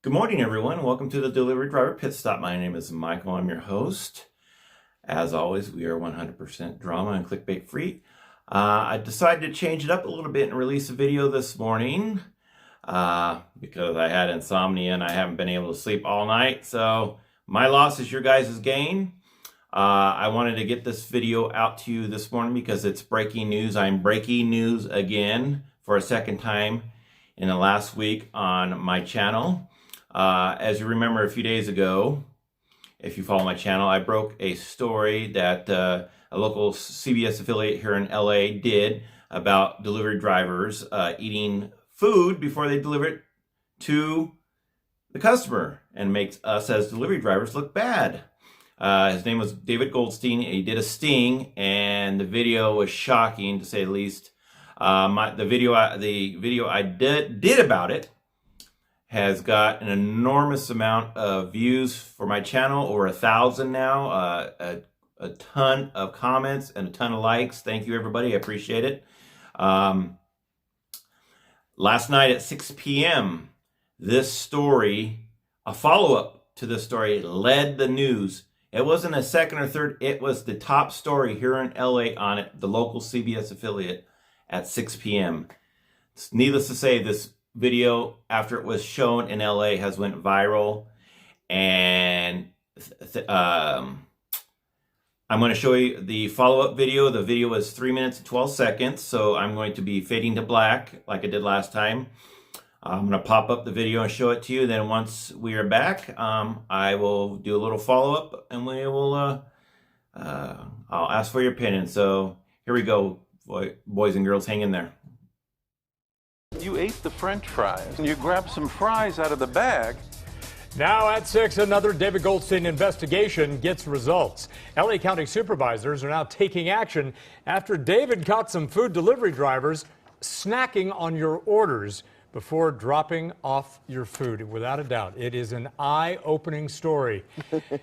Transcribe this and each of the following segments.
Good morning, everyone. Welcome to the Delivery Driver Pit Stop. My name is Michael. I'm your host. As always, we are 100% drama and clickbait free. I decided to change it up a little bit and release a video this morning because I had insomnia and I haven't been able to sleep all night. So my loss is your guys' gain. I wanted to get this video out to you this morning because it's breaking news. I'm breaking news again for a second time in the last week on my channel. As you remember a few days ago, if you follow my channel, I broke a story that a local CBS affiliate here in LA did about delivery drivers eating food before they deliver it to the customer and makes us as delivery drivers look bad. His name was David Goldstein. He did a sting and the video was shocking to say the least. The video I did about it has got an enormous amount of views for my channel, over 1,000 now, a ton of comments and a ton of likes. Thank you, everybody. I appreciate it. Last night at 6 p.m., this story, a follow-up to this story, led the news. It wasn't a second or third. It was the top story here in LA on it, the local CBS affiliate at 6 p.m. Needless to say, this video, after it was shown in LA, has went viral, and I'm going to show you the follow-up video. The video was 3 minutes and 12 seconds, so I'm going to be fading to black like I did last time. I'm going to pop up the video and show it to you. Then once we are back, I will do a little follow-up, and we will I'll ask for your opinion. So here we go, boys and girls, hang in there. You ate the French fries and you grabbed some fries out of the bag. Now at 6, another David Goldstein investigation gets results. LA County supervisors are now taking action after David caught some food delivery drivers snacking on your orders before dropping off your food. Without a doubt, it is an eye-opening story.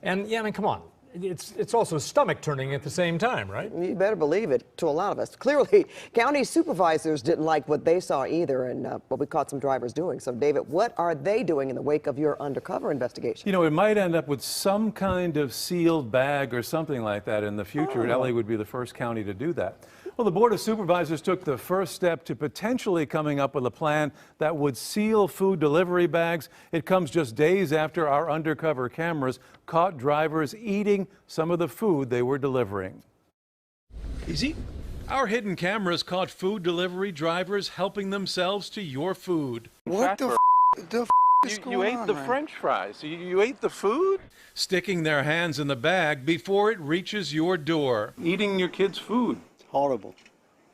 And yeah, I mean, come on. It's also stomach-turning at the same time, right? You better believe it, to a lot of us. Clearly, county supervisors didn't like what they saw either, and what we caught some drivers doing. So, David, what are they doing in the wake of your undercover investigation? You know, it might end up with some kind of sealed bag or something like that in the future. LA would be the first county to do that. Well, the Board of Supervisors took the first step to potentially coming up with a plan that would seal food delivery bags. It comes just days after our undercover cameras caught drivers eating some of the food they were delivering. Easy. Our hidden cameras caught food delivery drivers helping themselves to your food. What the is going You ate on, the man? French fries. You ate the food? Sticking their hands in the bag before it reaches your door. Eating your kids' food. Horrible.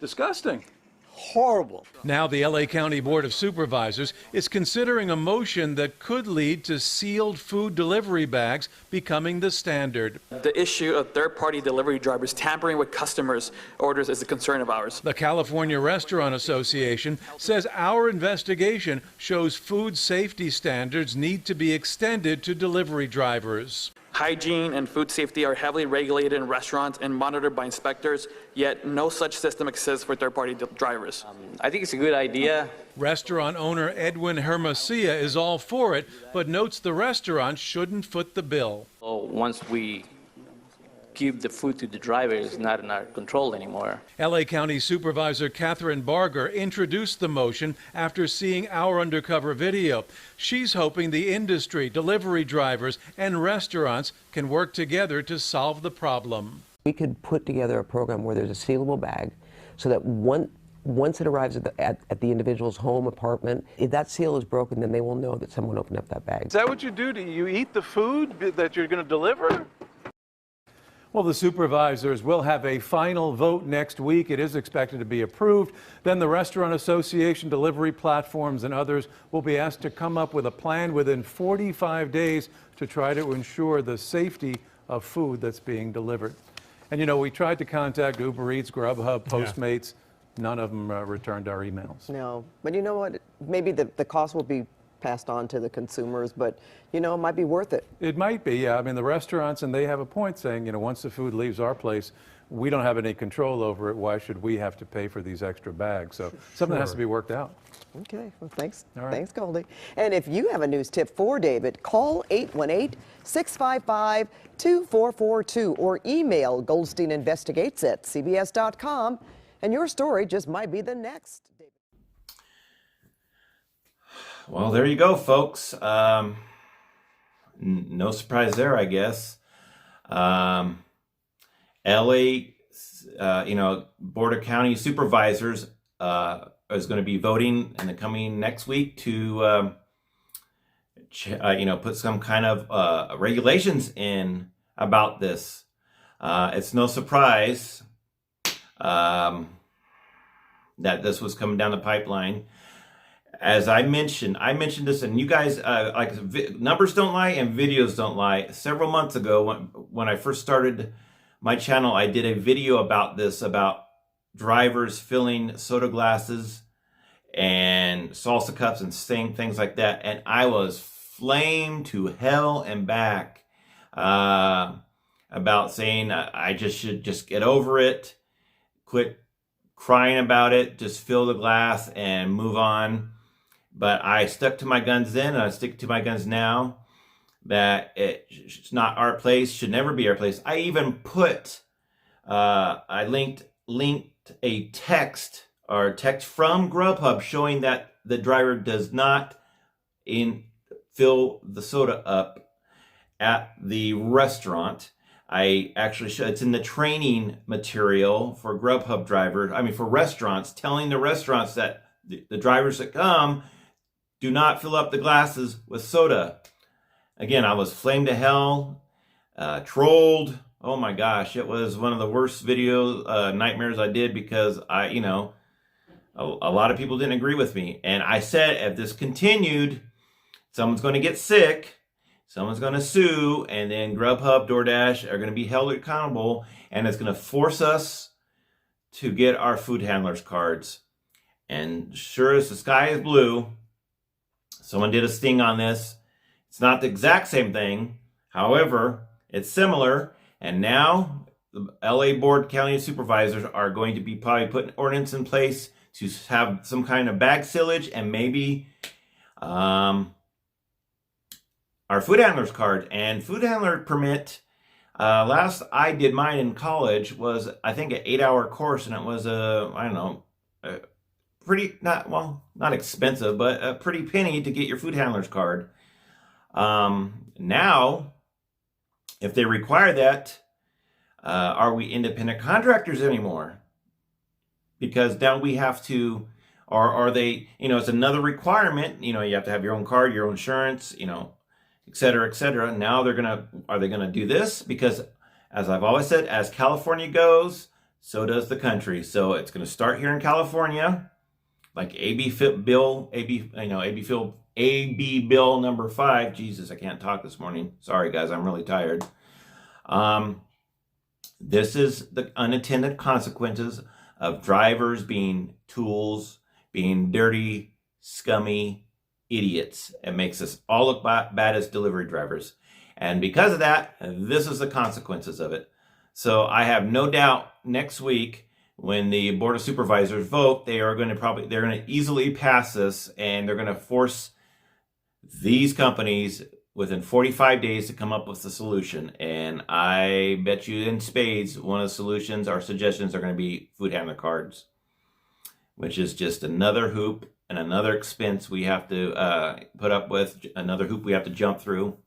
Disgusting. Horrible. Now the LA County Board of Supervisors is considering a motion that could lead to sealed food delivery bags becoming the standard. The issue of third-party delivery drivers tampering with customers' orders is a concern of ours. The California Restaurant Association says our investigation shows food safety standards need to be extended to delivery drivers. Hygiene and food safety are heavily regulated in restaurants and monitored by inspectors, yet no such system exists for third-party drivers. I think it's a good idea. Restaurant owner Edwin Hermosia is all for it, but notes the restaurant shouldn't foot the bill. So once we give the food to the driver, it's not in our control anymore. LA County Supervisor Catherine Barger introduced the motion after seeing our undercover video. She's hoping the industry, delivery drivers, and restaurants can work together to solve the problem. We could put together a program where there's a sealable bag so that once it arrives at the individual's home, apartment, if that seal is broken, then they will know that someone opened up that bag. Is that what you do? Do you eat the food that you're going to deliver? Well, the supervisors will have a final vote next week. It is expected to be approved. Then the Restaurant Association, delivery platforms, and others will be asked to come up with a plan within 45 days to try to ensure the safety of food that's being delivered. And, you know, we tried to contact Uber Eats, Grubhub, Postmates. None of them returned our emails. No, but you know what? Maybe the cost will be passed on to the consumers, but it might be worth it. It might be, yeah. I mean, the restaurants, and they have a point saying, once the food leaves our place, we don't have any control over it. Why should we have to pay for these extra bags? So something has to be worked out. Okay, well, thanks. All right. Thanks, Goldie. And if you have a news tip for David, call 818-655-2442 or email goldsteininvestigates@cbs.com, and your story just might be the next. Well, there you go, folks. No surprise there, I guess. LA, Board of County Supervisors is going to be voting in the coming next week to, put some kind of regulations in about this. It's no surprise that this was coming down the pipeline. As I mentioned this, and you guys, numbers don't lie and videos don't lie. Several months ago, when I first started my channel, I did a video about this, about drivers filling soda glasses and salsa cups and things like that. And I was flamed to hell and back about saying I just should just get over it, quit crying about it, just fill the glass and move on. But I stuck to my guns then, and I stick to my guns now, that it's not our place, should never be our place. I even put, I linked a text from Grubhub showing that the driver does not fill the soda up at the restaurant. I actually it's in the training material for Grubhub drivers, for restaurants, telling the restaurants that the drivers that come do not fill up the glasses with soda. Again, I was flamed to hell, trolled. Oh my gosh, it was one of the worst video nightmares I did, because a lot of people didn't agree with me. And I said, if this continued, someone's going to get sick, someone's going to sue, and then Grubhub, DoorDash are going to be held accountable, and it's going to force us to get our food handlers cards. And sure as the sky is blue, someone did a sting on this. It's not the exact same thing. However, it's similar. And now the LA Board County Supervisors are going to be probably putting an ordinance in place to have some kind of bag sillage, and maybe our food handlers card and food handler permit. Last I did mine in college was, I think, an 8-hour course, and it was pretty, not expensive, but a pretty penny to get your food handler's card. Now, if they require that, are we independent contractors anymore? Because now we have to, or are they, it's another requirement, you have to have your own card, your own insurance, et cetera, et cetera. Now are they gonna do this? Because as I've always said, as California goes, so does the country. So it's gonna start here in California, like AB Bill number 5. Jesus, I can't talk this morning. Sorry guys, I'm really tired. This is the unintended consequences of drivers being tools, being dirty, scummy idiots. It makes us all look bad as delivery drivers. And because of that, this is the consequences of it. So I have no doubt next week, when the Board of Supervisors vote, they're going to easily pass this, and they're going to force these companies within 45 days to come up with a solution. And I bet you in spades, one of the solutions or suggestions are going to be food handler cards, which is just another hoop and another expense we have to put up with, another hoop we have to jump through.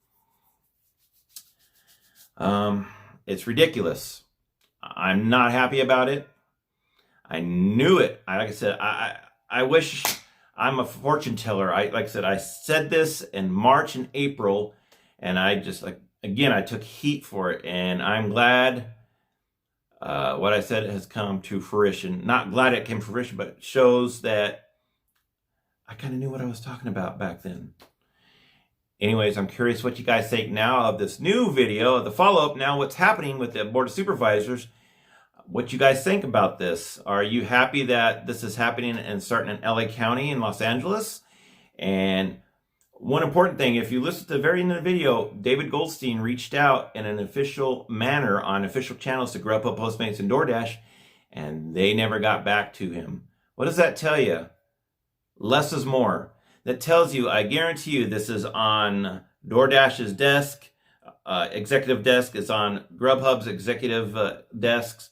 It's ridiculous. I'm not happy about it. I knew it. Like I said, I wish I'm a fortune teller. I said this in March and April, and I just I took heat for it, and I'm glad what I said has come to fruition. Not glad it came to fruition, but it shows that I kind of knew what I was talking about back then. Anyways, I'm curious what you guys think now of this new video, the follow-up. Now, what's happening with the Board of Supervisors? What you guys think about this? Are you happy that this is happening and starting in LA County in Los Angeles? And One important thing, if you listen to the very end of the video, David Goldstein reached out in an official manner on official channels to Grubhub, Postmates, and DoorDash, and they never got back to him. What does that tell you? Less is more. That tells you, I guarantee you, this is on DoorDash's desk, executive desk. It's on Grubhub's executive desks,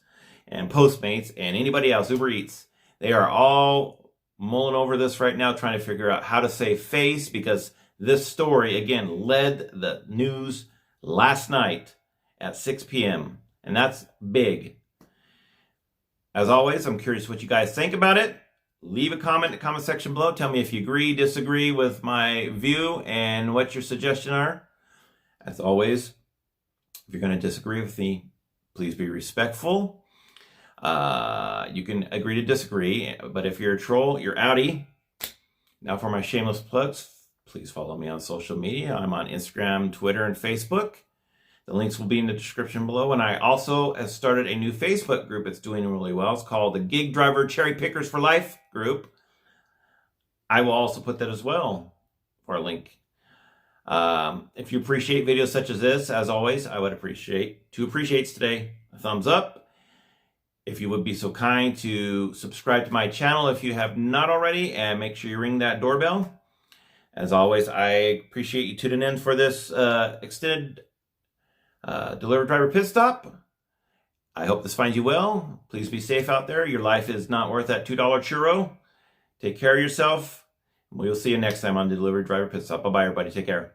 and Postmates, and anybody else, Uber Eats. They are all mulling over this right now, trying to figure out how to save face, because this story, again, led the news last night at 6 p.m., and that's big. As always, I'm curious what you guys think about it. Leave a comment in the comment section below. Tell me if you agree, disagree with my view, and what your suggestions are. As always, if you're going to disagree with me, please be respectful. You can agree to disagree, but if you're a troll, you're outie. Now for my shameless plugs, please follow me on social media. I'm on Instagram, Twitter, and Facebook. The links will be in the description below. And I also have started a new Facebook group. It's doing really well. It's called the Gig Driver Cherry Pickers for Life group. I will also put that as well for a link. If you appreciate videos such as this, as always, I would appreciate 2 appreciates today. A thumbs up. If you would be so kind to subscribe to my channel if you have not already, and make sure you ring that doorbell. As always, I appreciate you tuning in for this extended delivery driver pit stop. I hope this finds you well. Please be safe out there. Your life is not worth that $2 churro. Take care of yourself. We will see you next time on the delivery driver pit stop. Bye-bye, everybody. Take care.